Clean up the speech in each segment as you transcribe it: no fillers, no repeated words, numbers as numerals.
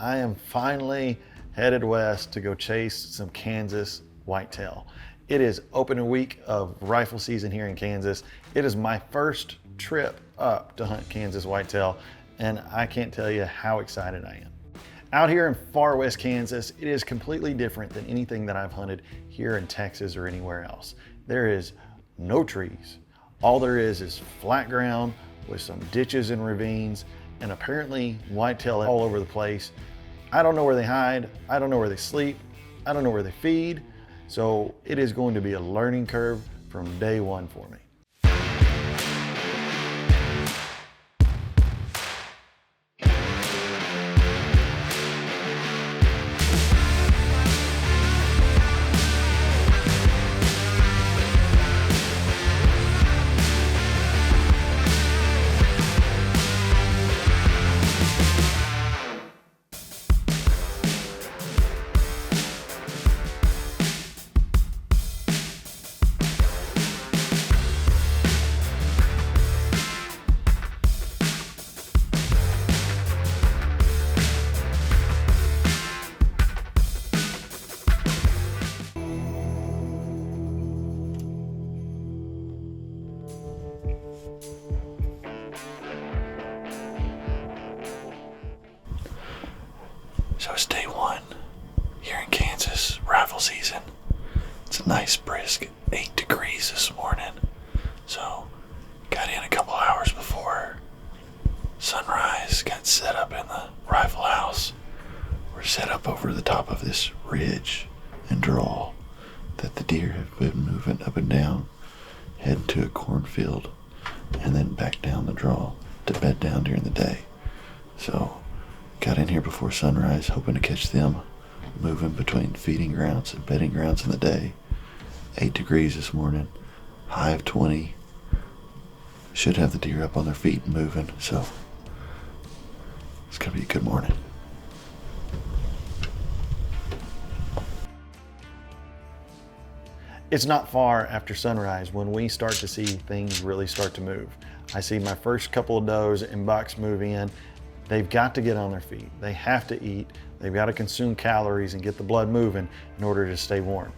I am finally headed west to go chase some Kansas whitetail. It is opening week of rifle season here in Kansas. It is my first trip up to hunt Kansas whitetail, and I can't tell you how excited I am. Out here in far west Kansas, it is completely different than anything that I've hunted here in Texas or anywhere else. There is no trees. All there is flat ground with some ditches and ravines, and apparently whitetail all over the place. I don't know where they hide. I don't know where they sleep. I don't know where they feed. So it is going to be a learning curve from day one for me. So it's day one here in Kansas, rifle season. It's a nice brisk 8 degrees this morning. So got in a couple hours before sunrise, got set up in the rifle house. We're set up over the top of this ridge and draw that the deer have been moving up and down, heading to a cornfield, and then back down the draw to bed down during the day. So got in here before sunrise, hoping to catch them moving between feeding grounds and bedding grounds in the day. 8 degrees this morning, high of 20. Should have the deer up on their feet and moving, so it's gonna be a good morning. It's not far after sunrise when we start to see things really start to move. I see my first couple of does and bucks move in. They've got to get on their feet. They have to eat. They've got to consume calories and get the blood moving in order to stay warm.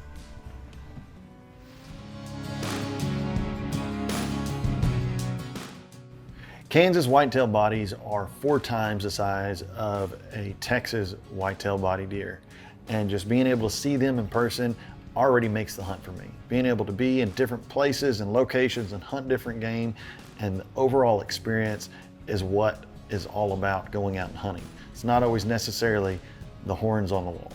Kansas whitetail bodies are 4 times the size of a Texas whitetail body deer. And just being able to see them in person already makes the hunt for me. Being able to be in different places and locations and hunt different game, and the overall experience is what is all about going out and hunting. It's not always necessarily the horns on the wall.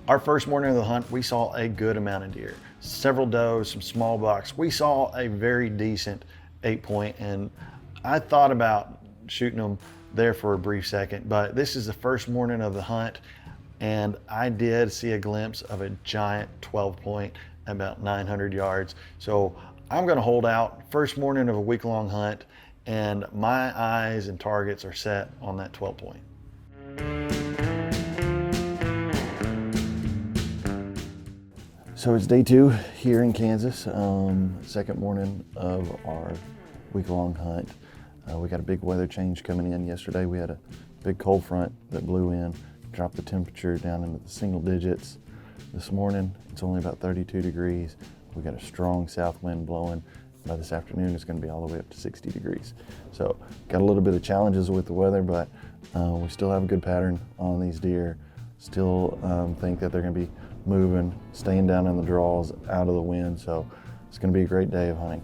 Our first morning of the hunt, we saw a good amount of deer. Several does, some small bucks. We saw a very decent 8-point, and I thought about shooting them there for a brief second, but this is the first morning of the hunt, and I did see a glimpse of a giant 12-point at about 900 yards. So I'm gonna hold out. First morning of a week-long hunt, and my eyes and targets are set on that 12-point. So it's day 2 here in Kansas, second morning of our week-long hunt. We got a big weather change coming in. Yesterday we had a big cold front that blew in, dropped the temperature down into the single digits. This morning it's only about 32 degrees. We got a strong south wind blowing. By this afternoon it's going to be all the way up to 60 degrees. So got a little bit of challenges with the weather, but we still have a good pattern on these deer. Still think that they're going to be moving, staying down in the draws, out of the wind. So it's going to be a great day of hunting.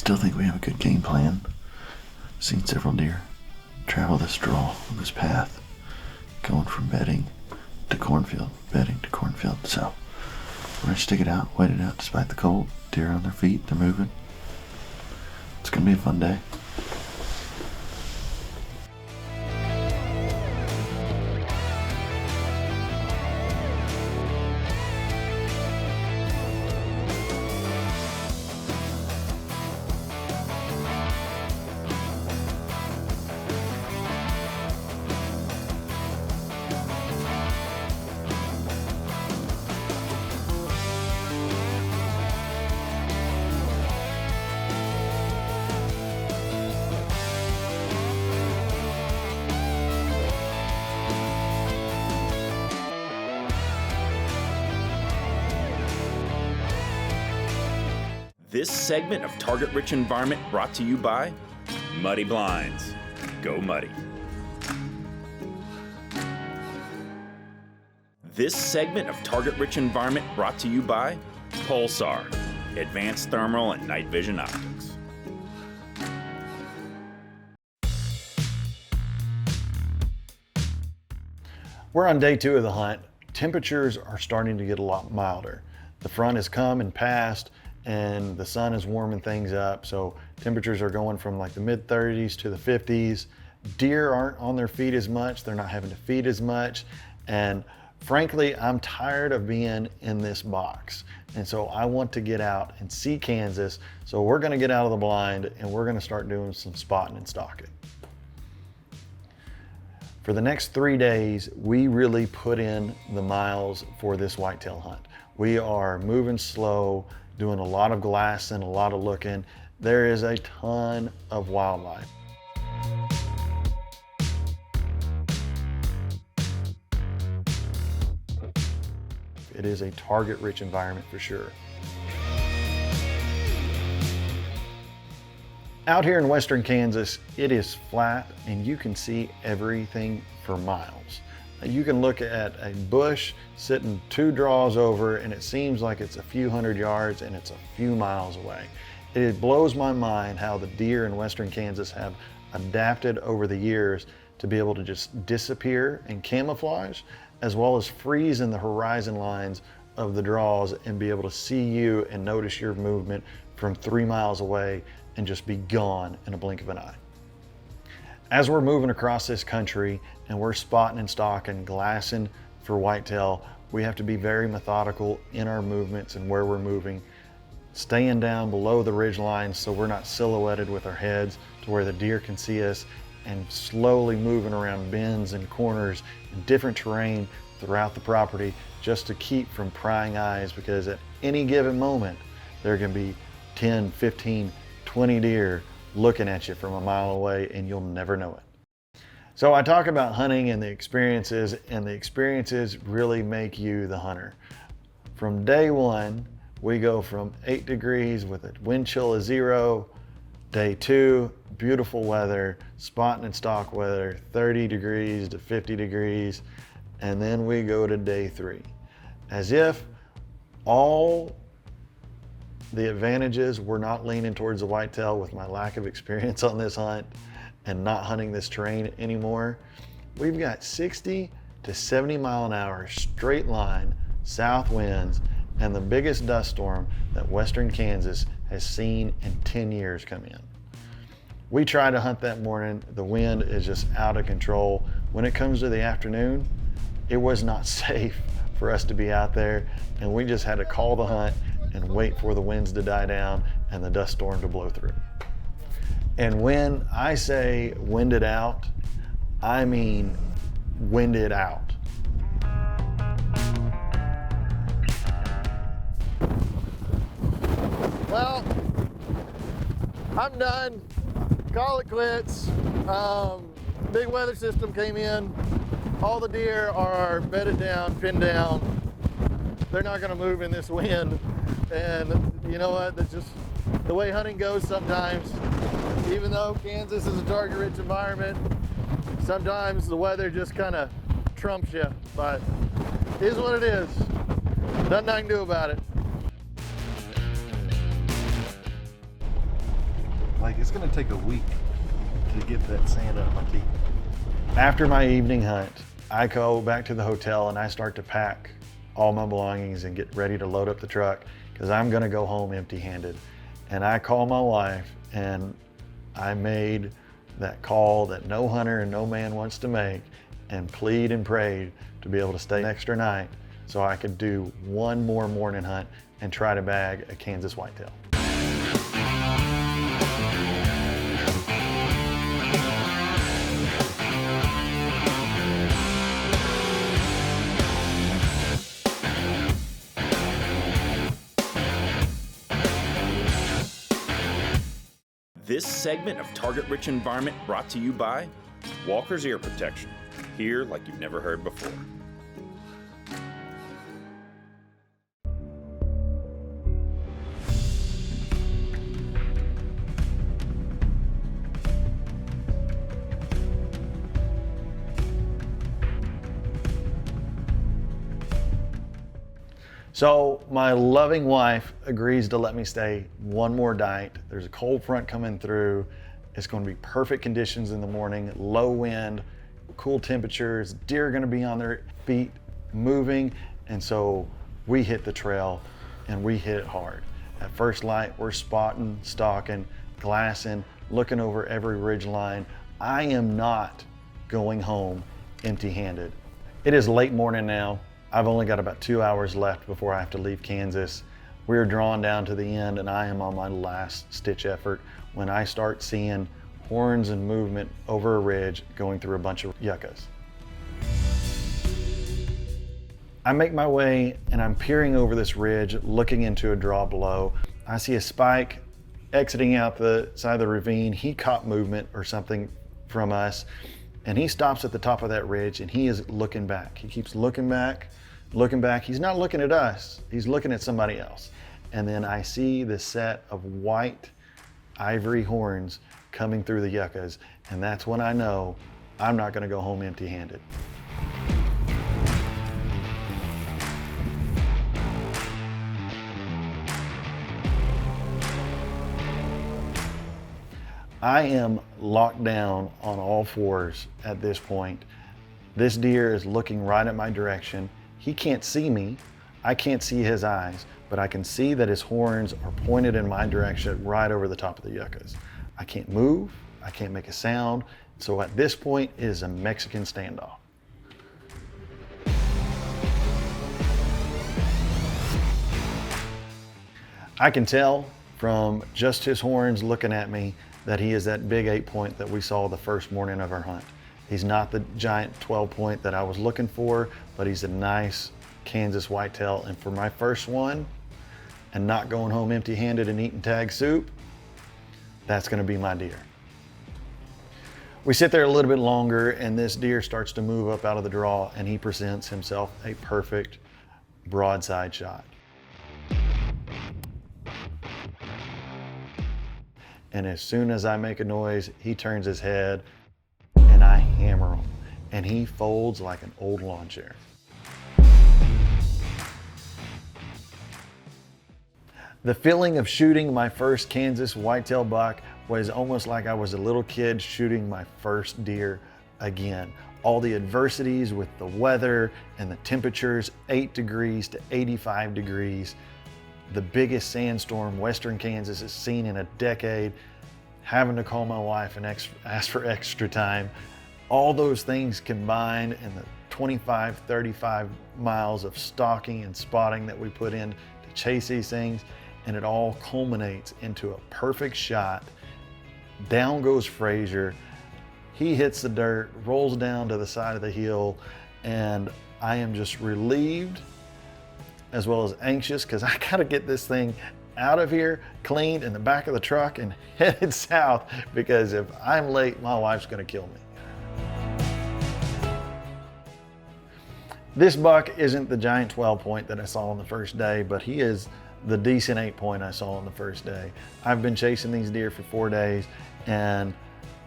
still think we have a good game plan. Seen several deer travel this draw on this path, going from bedding to cornfield, bedding to cornfield. So we're gonna stick it out, wait it out despite the cold. Deer on their feet, they're moving. It's gonna be a fun day. This segment of Target Rich Environment brought to you by Muddy Blinds. Go Muddy. This segment of Target Rich Environment brought to you by Pulsar, advanced thermal and night vision optics. We're on day 2 of the hunt. Temperatures are starting to get a lot milder. The front has come and passed, and the sun is warming things up. So temperatures are going from like the mid 30s to the 50s. Deer aren't on their feet as much. They're not having to feed as much. And frankly, I'm tired of being in this box. And so I want to get out and see Kansas. So we're gonna get out of the blind and we're gonna start doing some spotting and stalking. For the next 3 days, we really put in the miles for this whitetail hunt. We are moving slow, doing a lot of glassing, a lot of looking. There is a ton of wildlife. It is a target-rich environment for sure. Out here in western Kansas, it is flat and you can see everything for miles. You can look at a bush sitting 2 draws over and it seems like it's a few hundred yards and it's a few miles away. It blows my mind how the deer in western Kansas have adapted over the years to be able to just disappear and camouflage, as well as freeze in the horizon lines of the draws and be able to see you and notice your movement from 3 miles away and just be gone in a blink of an eye. As we're moving across this country and we're spotting and stalking, glassing for whitetail, we have to be very methodical in our movements and where we're moving, staying down below the ridge lines so we're not silhouetted with our heads to where the deer can see us, and slowly moving around bends and corners and different terrain throughout the property just to keep from prying eyes, because at any given moment there can be 10, 15, 20 deer looking at you from a mile away and you'll never know it. So I talk about hunting and the experiences really make you the hunter. From day 1, we go from 8 degrees with a wind chill of 0. Day 2, beautiful weather, spotting and stalk weather, 30 degrees to 50 degrees. And then we go to day 3. As if all the advantages were not leaning towards the whitetail with my lack of experience on this hunt and not hunting this terrain anymore. We've got 60 to 70 mile an hour straight line south winds and the biggest dust storm that western Kansas has seen in 10 years come in. We tried to hunt that morning. The wind is just out of control. When it comes to the afternoon, it was not safe for us to be out there, and we just had to call the hunt and wait for the winds to die down and the dust storm to blow through. And when I say winded out, I mean winded out. Well, I'm done. Call it quits. Big weather system came in. All the deer are bedded down, pinned down. They're not gonna move in this wind. And you know what, that's just the way hunting goes sometimes. Even though Kansas is a target-rich environment, sometimes the weather just kind of trumps you, but it is what it is. Nothing I can do about it. Like, it's gonna take a week to get that sand out of my teeth. After my evening hunt, I go back to the hotel and I start to pack all my belongings and get ready to load up the truck because I'm gonna go home empty-handed. And I call my wife and I made that call that no hunter and no man wants to make, and plead and prayed to be able to stay an extra night so I could do one more morning hunt and try to bag a Kansas whitetail. This segment of Target Rich Environment brought to you by Walker's Ear Protection. Hear like you've never heard before. So my loving wife agrees to let me stay one more night. There's a cold front coming through. It's going to be perfect conditions in the morning, low wind, cool temperatures, deer are going to be on their feet moving. And so we hit the trail and we hit it hard. At first light, we're spotting, stalking, glassing, looking over every ridge line. I am not going home empty-handed. It is late morning now. I've only got about 2 hours left before I have to leave Kansas. We're drawn down to the end and I am on my last stitch effort when I start seeing horns and movement over a ridge going through a bunch of yuccas. I make my way and I'm peering over this ridge, looking into a draw below. I see a spike exiting out the side of the ravine. He caught movement or something from us and he stops at the top of that ridge and he is looking back. He keeps looking back. He's not looking at us, he's looking at somebody else. And then I see this set of white ivory horns coming through the yuccas, and that's when I know I'm not gonna go home empty-handed. I am locked down on all fours at this point. This deer is looking right at my direction. He can't see me, I can't see his eyes, but I can see that his horns are pointed in my direction right over the top of the yuccas. I can't move, I can't make a sound, so at this point it is a Mexican standoff. I can tell from just his horns looking at me that he is that big 8-point that we saw the first morning of our hunt. He's not the giant 12-point that I was looking for, but he's a nice Kansas whitetail. And for my first one, and not going home empty-handed and eating tag soup, that's gonna be my deer. We sit there a little bit longer and this deer starts to move up out of the draw and he presents himself a perfect broadside shot. And as soon as I make a noise, he turns his head and I hammer him. And he folds like an old lawn chair. The feeling of shooting my first Kansas whitetail buck was almost like I was a little kid shooting my first deer again. All the adversities with the weather and the temperatures, 8 degrees to 85 degrees, the biggest sandstorm Western Kansas has seen in a decade, having to call my wife and ask for extra time. All those things combined in the 25, 35 miles of stalking and spotting that we put in to chase these things, and it all culminates into a perfect shot. Down goes Frazier. He hits the dirt, rolls down to the side of the hill, and I am just relieved as well as anxious because I gotta get this thing out of here, cleaned in the back of the truck and headed south, because if I'm late, my wife's gonna kill me. This buck isn't the giant 12-point that I saw on the first day, but he is the decent 8-point I saw on the first day. I've been chasing these deer for 4 days, and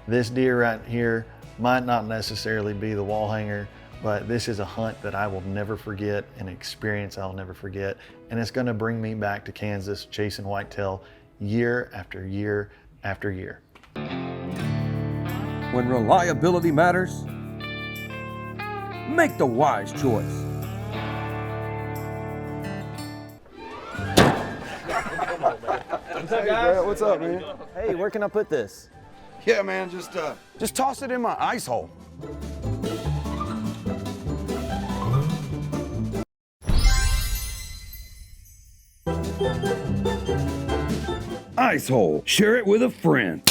this deer right here might not necessarily be the wall hanger, but this is a hunt that I will never forget, an experience I'll never forget, and it's gonna bring me back to Kansas chasing whitetail year after year after year. When reliability matters, make the wise choice. What's up, man? Hey, where can I put this? Yeah, man, just toss it in my ice hole. Ice hole. Share it with a friend.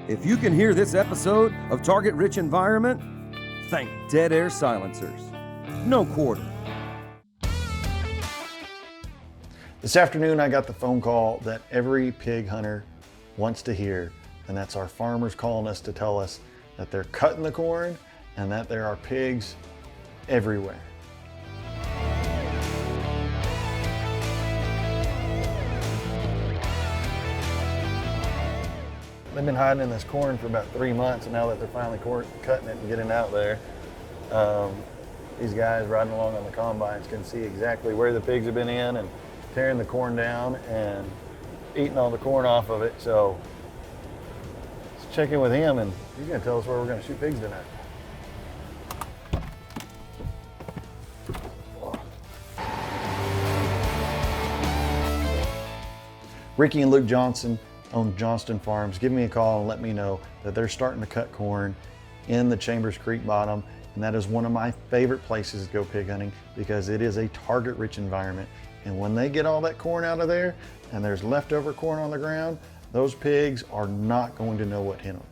If you can hear this episode of Target Rich Environment, thank Dead Air Silencers. No quarter. This afternoon, I got the phone call that every pig hunter wants to hear, and that's our farmers calling us to tell us that they're cutting the corn and that there are pigs everywhere. They've been hiding in this corn for about 3 months, and now that they're finally cutting it and getting out there, these guys riding along on the combines can see exactly where the pigs have been in and tearing the corn down and eating all the corn off of it. So let's check in with him, and he's gonna tell us where we're gonna shoot pigs tonight. Ricky and Luke Johnson own Johnston Farms. Give me a call and let me know that they're starting to cut corn in the Chambers Creek bottom. And that is one of my favorite places to go pig hunting because it is a target rich environment. And when they get all that corn out of there and there's leftover corn on the ground, those pigs are not going to know what hit them.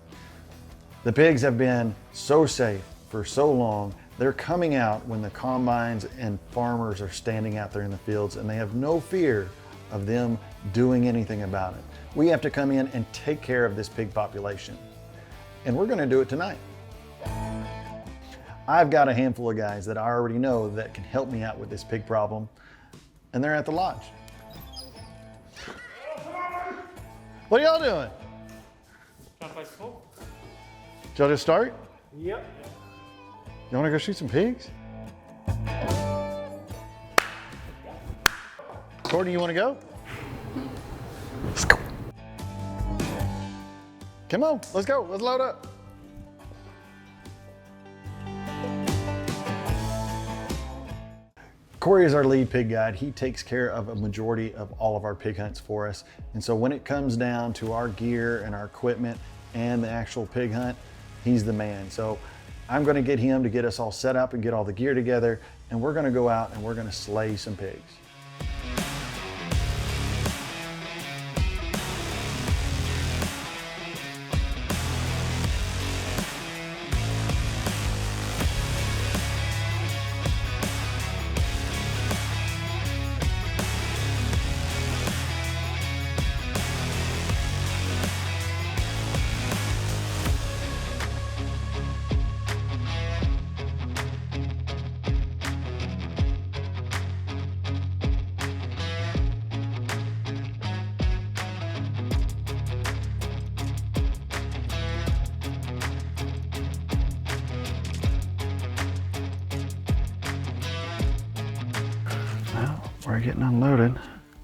The pigs have been so safe for so long. They're coming out when the combines and farmers are standing out there in the fields, and they have no fear of them doing anything about it. We have to come in and take care of this pig population. And we're gonna do it tonight. I've got a handful of guys that I already know that can help me out with this pig problem, and they're at the lodge. What are y'all doing? Trying to play school? Did y'all just start? Yep. You wanna go shoot some pigs? Courtney, you wanna go? Let's go. Come on, let's go, let's load up. Corey is our lead pig guide. He takes care of a majority of all of our pig hunts for us. And so when it comes down to our gear and our equipment and the actual pig hunt, he's the man. So I'm gonna get him to get us all set up and get all the gear together, and we're gonna go out and we're gonna slay some pigs. Well, we're getting unloaded.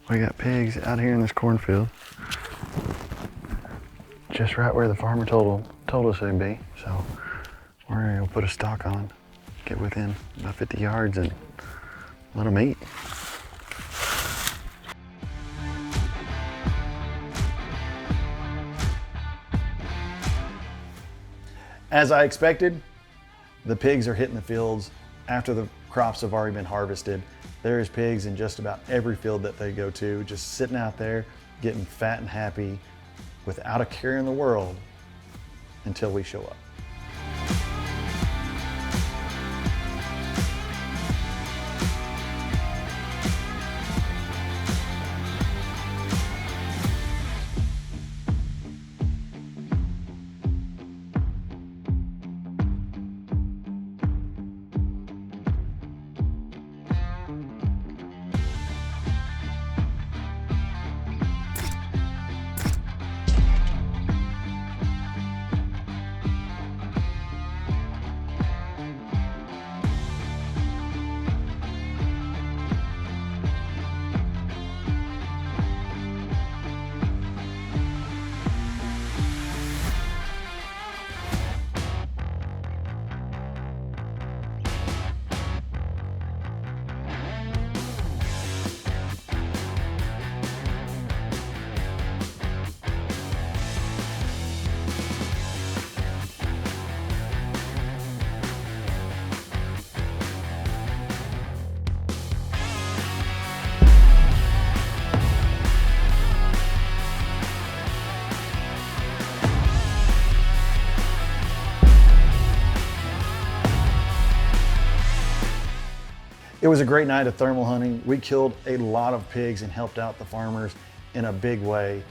We got pigs out here in this cornfield. Just right where the farmer told us they'd be. So we're gonna go put a stock on, get within about 50 yards and let them eat. As I expected, the pigs are hitting the fields after the crops have already been harvested. There's pigs in just about every field that they go to, just sitting out there, getting fat and happy without a care in the world until we show up. It was a great night of thermal hunting. We killed a lot of pigs and helped out the farmers in a big way.